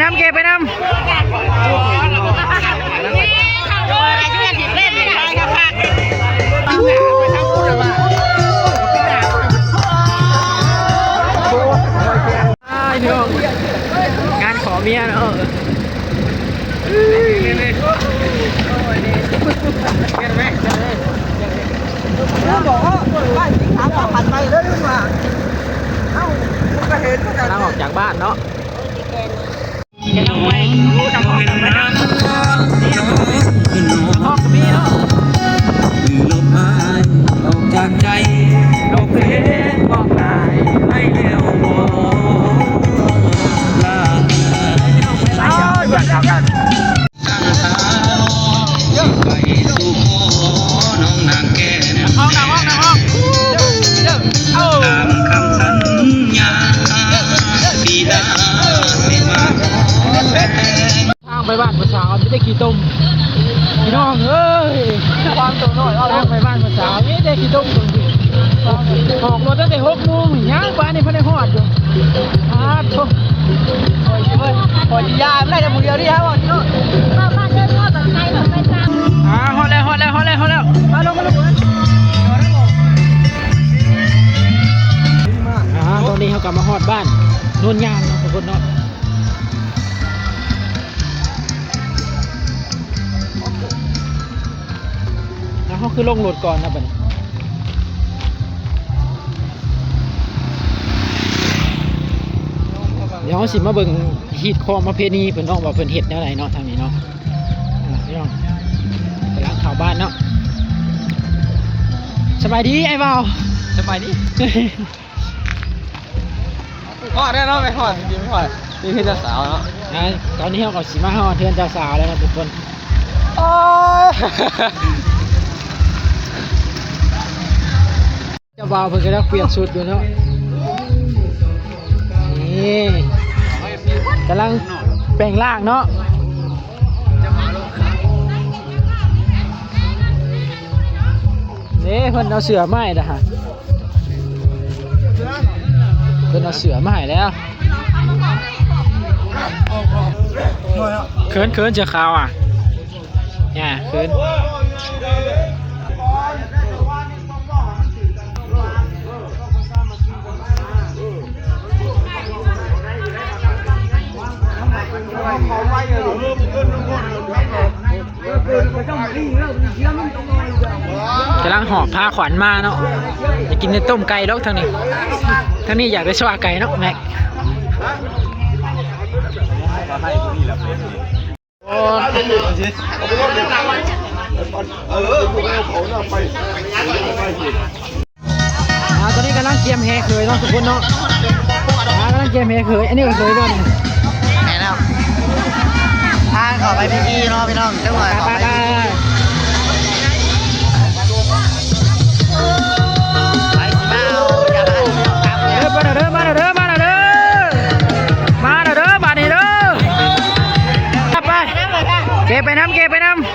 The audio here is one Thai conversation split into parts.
น้ำเก็บไปน้ำงานขอเมียเนาะบอกว่าบ้านสิงหาผ่านไปแล้วนี่มาเอ้ามันก็เห็นกัน ออกจากบ้านเนาะห้องมีเนาะลมหายออกจากใจโลกเพชรบอกลายให้เร็วลาไปสู่ขอน้องนางแก้มห้องตามคำสัญญาปีดาไม่มาทางไปบ้านภาษาไม่ได้ขี่ต้มพี่น้องเอ้ยความตัวน้อยทางไปบ้านภาษาไม่ได้ขี่ต้มออกรถตั้งแต่6 โมงย่างบ้านนี่เพิ่นได้ฮอดอยู่ทุกพอยาไม่ได้แต่มือเดียวนี่ฮะว่าที่โน่นฮอดแล้วมาลงตอนนี้เขากลับมาฮอดบ้านโน่นยางเนาะทุกคนเนาะแล้วเขาคือลงรถก่อนนะบัดนี้เดี๋ยวเขาสิมาเบิ่งฮีดคอประเพณีเพิ่นน้องว่าเพิ่นเฮ็ดแนวไหนเนาะทางนี้เนาะพี่น้องไปล้างข่าวบ้านเนาะสบายดีไอ้บ่าวสบายดีหอดได้เนาะไม่หอดจริงไม่หอดนี่คือเจ้าสาวเนาะตอนนี้เขาก็สิมาฮอดเทือนเจ้าสาวแล้วนะทุกคนเจ้าบ่าวเพิ่นก็ได้เปลี่ยนชุดอยู่เนาะนี่กำลังแปลงร่างเนาะนี่เพิ่นเอาเสือไม้นะฮะเพิ่นเอาเสือไม้แล้วเขินเจอข่าวอ่ะเนี่ยเขินกำลังหอบผ้าขวัญมาเนาะอยากกินในต้มไก่ดอกทางนี้อยากได้ชวาไก่เนาะแม็กตอนนี้กำลังเกียมแฮเคยเนาะทุกคนเนาะกำลังเกียมแฮเคยอันนี้ก็เคยบ้างแม่แล้วทางขอไปพี่เนาะพี่น้องจังหวะขอไปเก็บไปน้ำ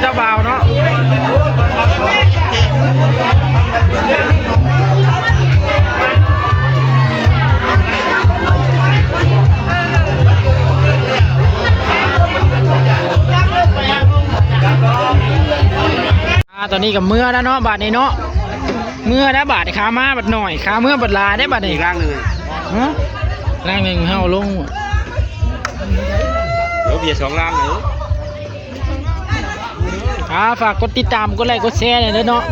เจ้าบ่าวเนาะตอนนี้กับเมื่อแล้วเนาะบาทนี้เนาะเมื่อแล้วบาทขามาบัดหน่อยขาเมื่อบัดลาได้บาทนี้ ร่างเลย ฮะร่างหนึ่งเฮาลง เดี๋ยวเบียร์2 ร่างเลย ฝากกดติดตามกดไลค์กดแชร์หน่อยเด้อเนาะ